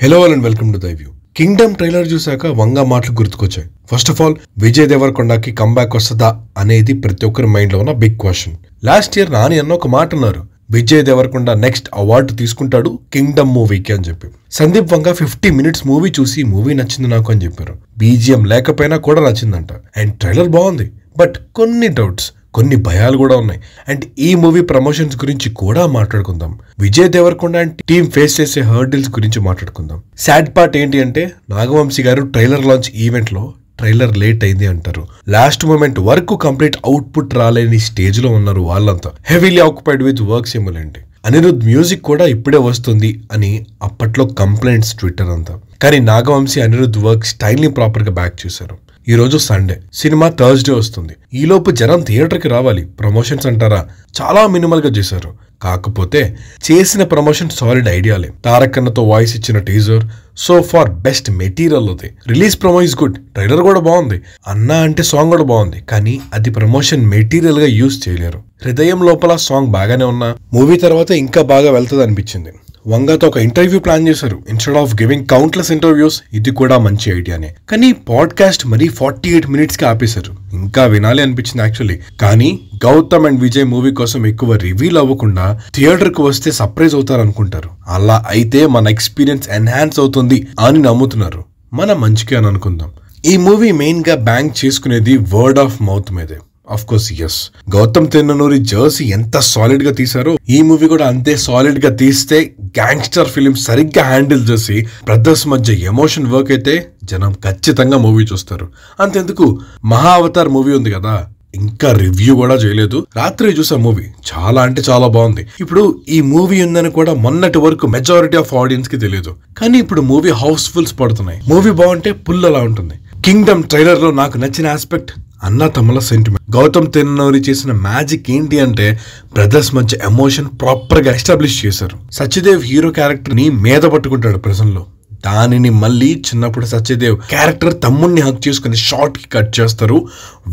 Hello and welcome to the view. Kingdom trailer చూసాక వంగ మాటలు గుర్తుకొచ్చాయి. ఫస్ట్ ఆఫ్ ఆల్, విజయ్ దేవరకొండకి కంబ్యాక్ వస్తుందా అనేది ప్రతి ఒక్కరి మైండ్ లో ఉన్న big question. Last year Nani అన్న ఒక మాట అన్నారు, విజయ్ దేవరకొండ నెక్స్ట్ అవార్డు తీసుకుంటాడు కింగ్డమ్ మూవీకి అని చెప్పి. సందీప్ వంగ 50 minutes మూవీ చూసి మూవీ నచ్చింది నాకు అని చెప్పారు. బీజిఎం లేకపోయినా కూడా నచ్చిందంట. అండ్ ట్రైలర్ బాగుంది, బట్ కొన్ని డౌట్స్, కొన్ని భయాలు కూడా ఉన్నాయి. అండ్ ఈ మూవీ ప్రమోషన్స్ గురించి కూడా మాట్లాడుకుందాం. Vijay Deverakonda and team face చేసే హర్డిల్స్ గురించి మాట్లాడుకుందాం. సాడ్ పార్ట్ ఏంటి అంటే, నాగవంశీ గారు ట్రైలర్ లాంచ్ ఈవెంట్ లో ట్రైలర్ లేట్ అయింది అంటారు. లాస్ట్ మూమెంట్ వరకు కంప్లీట్ అవుట్పుట్ రాలేని స్టేజ్ లో ఉన్నారు వాళ్ళంతా. హెవీలీ ఆక్యుపైడ్ విత్ వర్క్స్ ఏమోలేంటి. అనిరుద్ మ్యూజిక్ కూడా ఇప్పుడే వస్తుంది అని అప్పట్లో కంప్లైంట్స్ ట్విట్టర్ అంతా. కానీ నాగవంశీ అనిరుద్ వర్క్ స్టైల్ ని ప్రాపర్ గా బ్యాక్ చేశారు. ఈ రోజు సండే, సినిమా థర్స్డే వస్తుంది. ఈలోపు జనం థియేటర్కి రావాలి. ప్రమోషన్స్ అంటారా, చాలా మినిమల్ గా చేశారు. కాకపోతే చేసిన ప్రమోషన్ సాలిడ్ ఐడియాలే. తారక్ అన్నతో వాయిస్ ఇచ్చిన teaser so far best material అది. Release promo is good, trailer కూడా బాగుంది. అన్న అంటే సాంగ్ కూడా బాగుంది, కానీ అది ప్రమోషన్ మెటీరియల్ గా యూజ్ చేయలేరు. హృదయం లోపల సాంగ్ బాగానే ఉన్నా మూవీ తర్వాత ఇంకా బాగా వెళ్తుంది అనిపించింది. వంగతో ఒక ఇంటర్వ్యూ ప్లాన్ చేశారు. Instead of giving countless interviews, ఇది కూడా మంచి ఐడియానే. కానీ పాడ్కాస్ట్ మరీ 48 minutes కి ఆపేశారు. ఇంకా వినాలి అనిపించింది యాక్చువల్లీ. కానీ గౌతమ్ అండ్ విజయ్ మూవీ కోసం ఎక్కువ రివీల్ అవ్వకుండా థియేటర్ కు వస్తే సర్ప్రైజ్ అవుతారు అనుకుంటారు. అలా అయితే మన ఎక్స్పీరియన్స్ ఎన్హాన్స్ అవుతుంది అని నమ్ముతున్నారు. మన మంచికే అని అనుకుందాం. ఈ మూవీ మెయిన్ గా బ్యాంక్ చేసుకునేది వర్డ్ ఆఫ్ మౌత్ మీదే. Of course yes, Gautam Tinnanuri Jersey ఎంత సాలిడ్ గా తీసారో ఈ మూవీ కూడా అంతే సాలిడ్ గా తీస్తే గ్యాంగ్స్టర్ ఫిలిం సరిగ్గా హ్యాండిల్ చేసి బ్రదర్స్ మధ్య ఎమోషన్ వర్క్ అయితే జనం ఖచ్చితంగా మూవీ చూస్తారు. అంతెందుకు, మహా అవతార్ మూవీ ఉంది కదా, ఇంకా రివ్యూ కూడా చేయలేదు. రాత్రి చూసా మూవీ, చాలా అంటే చాలా బాగుంది. ఇప్పుడు ఈ మూవీ ఉందని కూడా మొన్నటి వరకు మెజారిటీ ఆఫ్ ఆడియన్స్ కి తెలియదు. కానీ ఇప్పుడు మూవీ హౌస్ఫుల్స్ పడుతున్నాయి. మూవీ బాగుంటే పుల్ అలా ఉంటుంది. కింగ్డమ్ ట్రైలర్ లో నాకు నచ్చిన ఆస్పెక్ట్ అన్న తమ్ముల సెంటిమెంట్. గౌతమ్ తిన్ననూరి చేసిన మ్యాజిక్ ఏంటి అంటే, బ్రదర్స్ మధ్య ఎమోషన్ ప్రాపర్ గా ఎస్టాబ్లిష్ చేశారు. సత్యదేవ్ హీరో క్యారెక్టర్ ని మీద పట్టుకుంటాడు ప్రెజెంట్ లో. దానిని మళ్ళీ చిన్నప్పుడు సత్యదేవ్ క్యారెక్టర్ తమ్ముడిని హక్ చేసుకుని షార్ట్ కి కట్ చేస్తారు.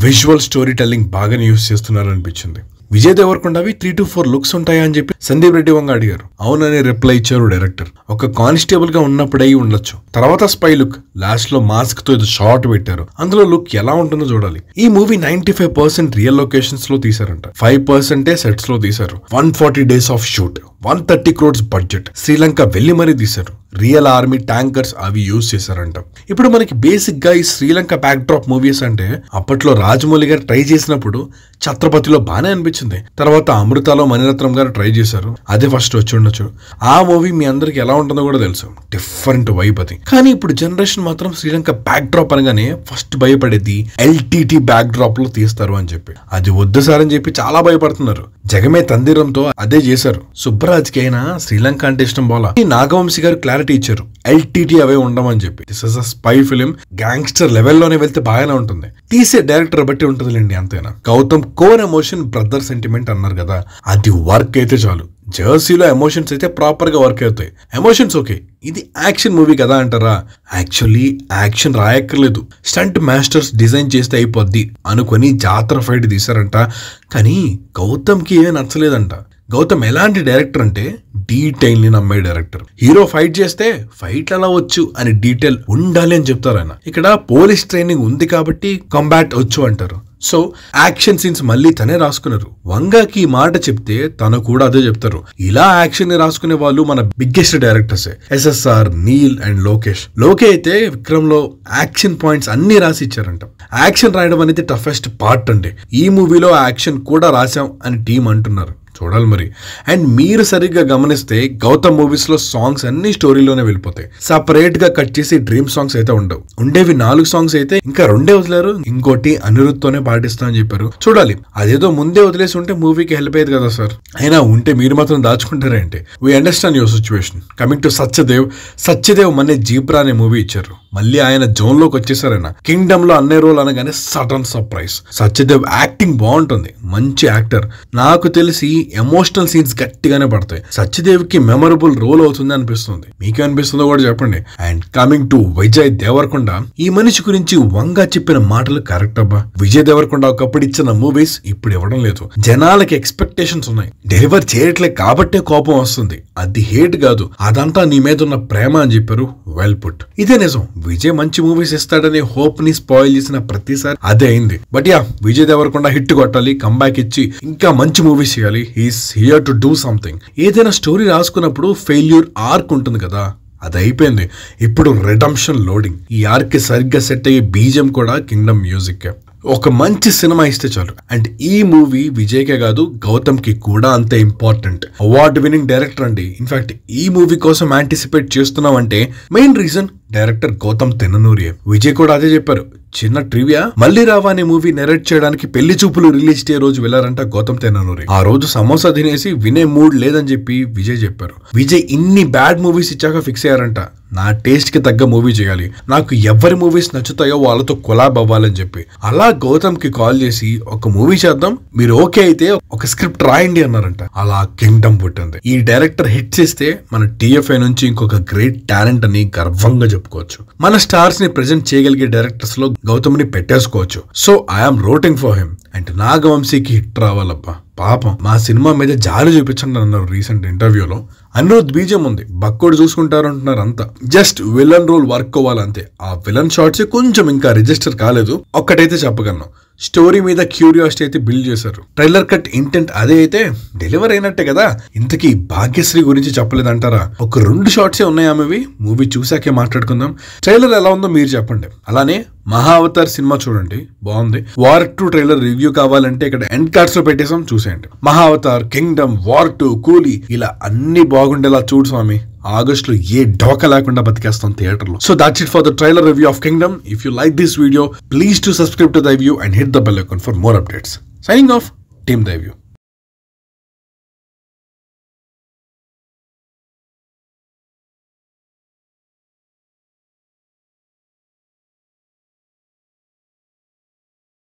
విజువల్ స్టోరీ టెల్లింగ్ బాగానే యూస్ చేస్తున్నారు అనిపించింది. విజయ్ దేవరకొండవి 3 to 4 లుక్స్ ఉంటాయా అని చెప్పి సందీప్ రెడ్డి వంగ అడిగారు. అవునని రిప్లై ఇచ్చారు డైరెక్టర్. ఒక కానిస్టేబుల్ గా ఉన్నప్పుడే ఉండొచ్చు, తర్వాత స్పై లుక్, లాస్ట్ లో మాస్క్ తో ఇది షార్ట్ పెట్టారు. అందులో లుక్ ఎలా ఉంటుందో చూడాలి. ఈ మూవీ 95% రియల్ లొకేషన్స్ లో తీసారంట. 5% సెట్స్ లో తీసారు. 140 days of shoot, 130 crores budget. Sri Lanka వెళ్లి మరీ తీశారు. రియల్ ఆర్మీ ట్యాంకర్స్ అవి యూజ్ చేశారంట. ఇప్పుడు మనకి బేసిక్ గా ఈ శ్రీలంక బ్యాక్ డ్రాప్ మూవీస్ అంటే, అప్పట్లో రాజమౌళి గారు ట్రై చేసినప్పుడు ఛత్రపతిలో బానే అనిపించింది. తర్వాత అమృతలో మణిరత్నం గారు ట్రై చేశారు, అదే ఫస్ట్ వచ్చి ఉండొచ్చు. ఆ మూవీ మీ అందరికి ఎలా ఉంటుందో కూడా తెలుసు, డిఫరెంట్ వైబ్ అది. కానీ ఇప్పుడు జనరేషన్ మాత్రం శ్రీలంక బ్యాక్ డ్రాప్ అనగానే ఫస్ట్ భయపడేది ఎల్టీటీ బ్యాక్ డ్రాప్ లో తీస్తారు అని చెప్పి. అది వద్దు సార్ అని చెప్పి చాలా భయపడుతున్నారు. జగమే తందిరంతో అదే చేశారు. సుబ్బరాజ్ కి అయినా శ్రీలంక అంటే ఇష్టం పోలా. నాగవంశీ గారు క్లారిటీ ఇచ్చారు, ఎల్టీటీ అవే ఉండమని చెప్పి. This is a spy film, gangster లెవెల్లోనే వెళ్తే బాగానే ఉంటుంది. తీసే డైరెక్టర్ బట్టి ఉంటుందిలేండి, అంతేనా. Gautam core emotion brother sentiment అన్నారు కదా, అది వర్క్ అయితే చాలు. జర్సీలో ఎమోషన్స్ అయితే ప్రాపర్ గా వర్క్ అవుతాయి. ఎమోషన్స్ ఓకే, ఇది యాక్షన్ మూవీ కదా అంటారా, యాక్చువల్లీ యాక్షన్ రాయక్కర్లేదు. స్టంట్ మాస్టర్స్ డిజైన్ చేస్తే అయిపోద్ది అనుకుని జాతర ఫైట్ తీశారంట. కానీ గౌతమ్ కి ఏమీ నచ్చలేదంట. గౌతమ్ ఎలాంటి డైరెక్టర్ అంటే, డీటెయిల్ ని నమ్మే డైరెక్టర్. హీరో ఫైట్ చేస్తే ఫైట్ ఎలా వచ్చు అని డీటెయిల్ ఉండాలి అని చెప్తారు ఆయన. ఇక్కడ పోలీస్ ట్రైనింగ్ ఉంది కాబట్టి కంబాట్ వచ్చు అంటారు. సో యాక్షన్ సీన్స్ మళ్ళీ తనే రాసుకున్నారు. వంగకి మాట చెప్తే తను కూడా అదే చెప్తారు. ఇలా యాక్షన్ ని రాసుకునే వాళ్ళు మన biggest directors, SSR, Neel and Lokesh. లోకే అయితే విక్రమ్ లో యాక్షన్ పాయింట్స్ అన్ని రాసి ఇచ్చారంట. యాక్షన్ రాయడం అనేది టఫెస్ట్ పార్ట్ అండి. ఈ మూవీలో యాక్షన్ కూడా రాశాం అని టీం అంటున్నారు. చూడాలి మరి. అండ్ మీరు సరిగ్గా గమనిస్తే గౌతమ్ మూవీస్ లో సాంగ్స్ అన్ని స్టోరీలోనే వెళ్ళిపోతాయి. సపరేట్ గా కట్ చేసి డ్రీమ్ సాంగ్స్ అయితే ఉండవు. ఉండేవి 4 సాంగ్స్ అయితే ఇంకా 2 వదిలేరు. ఇంకోటి అనిరుద్ తోనే పాటిస్తా అని చెప్పారు. చూడాలి, అదేదో ముందే వదిలేసి ఉంటే మూవీకి హెల్ప్ అయ్యేది కదా సార్. అయినా ఉంటే మీరు మాత్రం దాచుకుంటారంటే. We understand your situation. Coming to Satyadev మన జీబ్రా అనే మూవీ ఇచ్చారు. మళ్ళీ ఆయన జోన్ లోకి వచ్చేసారైనా. కింగ్డమ్ లో అన్నే రోల్ అనగానే సడన్ సర్ప్రైజ్. సత్యదేవ్ యాక్టింగ్ బాగుంటుంది, మంచి యాక్టర్. నాకు తెలిసి ఎమోషనల్ సీన్స్ గట్టిగానే పడతాయి. సత్యదేవ్ కి మెమరబుల్ రోల్ అవుతుంది అనిపిస్తుంది. మీకేమనిపిస్తుందో కూడా చెప్పండి. And coming to Vijay Deverakonda, ఈ మనిషి గురించి వంగా చెప్పిన మాటలు కరెక్ట్ అబ్బా. విజయ్ దేవరకొండ ఒకప్పుడు ఇచ్చిన మూవీస్ ఇప్పుడు ఇవ్వడం లేదు. జనాలకి ఎక్స్పెక్టేషన్స్ ఉన్నాయి, డెలివర్ చేయట్లే కాబట్టే కోపం వస్తుంది. అది హేట్ కాదు, అదంతా నీ మీద ఉన్న ప్రేమ అని చెప్పారు. Well put. ఇదే నిజం. విజయ్ మంచి మూవీస్ ఇస్తాడనే హోప్ ని స్పాయిల్ చేసిన ప్రతిసారి అదే అయింది. But yeah, Vijay Deverakonda hit కొట్టాలి, కంబ్యాక్ ఇచ్చి ఇంకా మంచి మూవీస్ చేయాలి. He's here to do something. ఏదైనా స్టోరీ రాసుకున్నప్పుడు ఫెయిల్యూర్ ఆర్క్ ఉంటుంది కదా, అది అయిపోయింది. ఇప్పుడు రిడమ్షన్ లోడింగ్. ఈ ఆర్క్ కి సరిగ్గా సెట్ అయ్యే బీజం కూడా కింగ్డమ్ మ్యూజిక్. ఒక మంచి సినిమా ఇస్తే చాలు. అండ్ ఈ మూవీ విజయ్కే కాదు, గౌతమ్ కి కూడా అంతే ఇంపార్టెంట్. అవార్డు వినింగ్ డైరెక్టర్ అండి. ఇన్ఫాక్ట్ ఈ మూవీ కోసం యాంటిసిపేట్ చేస్తున్నాం అంటే మెయిన్ రీజన్ డైరెక్టర్ గౌతమ్ తెన్ననూరియే. విజయ్ కూడా అదే చెప్పారు. చిన్న ట్రివియా, మళ్ళీ రావా అనే మూవీ నెరేట్ చేయడానికి పెళ్లి చూపులు రిలీజ్ డే రోజు వెళ్లారంట గౌతమ్ తెన్ననూరి. ఆ రోజు సమోసా తినేసి వినే మూడ్ లేదని చెప్పి విజయ్ చెప్పారు. విజయ్ ఇన్ని బ్యాడ్ మూవీస్ ఇచ్చాక ఫిక్స్ అయ్యారంట, నా టేస్ట్ కి తగ్గ మూవీ చేయాలి, నాకు ఎవరి మూవీస్ నచ్చుతాయో వాళ్ళతో కొలాబ్ అవ్వాలని చెప్పి. అలా గౌతమ్ కి కాల్ చేసి ఒక మూవీ చేద్దాం, మీరు ఓకే అయితే ఒక స్క్రిప్ట్ రాయండి అన్నారంట. అలా కింగ్డమ్ పుట్టింది. ఈ డైరెక్టర్ హిట్ చేస్తే మన టీఎఫ్ఐ నుంచి ఇంకొక గ్రేట్ టాలెంట్ అని గర్వంగా చెప్పుకోవచ్చు. మన స్టార్స్ ని ప్రెజెంట్ చేయగలిగే డైరెక్టర్స్ లో గౌతమ్ ని పెట్టేసుకోవచ్చు. So I'm rooting for him. And నాగవంశీకి హిట్ రావాలబ్బా. పాపం మా సినిమా మీద జాలి చూపించండి అన్నారు రీసెంట్ ఇంటర్వ్యూలో. అనిరుద్ బీజం ఉంది, బక్కోడు చూసుకుంటారు అంటున్నారు అంతా. జస్ట్ విలన్ రోల్ వర్క్ అవ్వాలంతే. ఆ విలన్ షాట్స్ కొంచెం ఇంకా రిజిస్టర్ కాలేదు. ఒక్కటైతే చెప్పగలను, స్టోరీ మీద క్యూరియాసిటీ అయితే బిల్డ్ చేశారు. ట్రైలర్ కట్ ఇంటెంట్ అదే అయితే డెలివర్ అయినట్టే కదా. ఇంతకీ భాగ్యశ్రీ గురించి చెప్పలేదంటారా? ఒక 2 షాట్సే ఉన్నాయి ఆమెవి. మూవీ చూసాకే మాట్లాడుకుందాం. ట్రైలర్ ఎలా ఉందో మీరు చెప్పండి. అలానే మహావతార్ సినిమా చూడండి, బాగుంది. వార్ 2 ట్రైలర్ రివ్యూ కావాలంటే ఇక్కడ ఎండ్ కార్డ్స్ లో పెట్టేసాం, చూసేయండి. మహావతార్, కింగ్డమ్, వార్ 2, కూలీ, ఇలా అన్ని బాగుండేలా చూడు స్వామి. ఆగస్ట్ లో ఏ ఢోకా లేకుండా బతికేస్తాం థియేటర్ లో. So that's it for the trailer review of Kingdom. If you like this video, please to subscribe to the view and hit the bell icon for more updates. Signing off, team the view.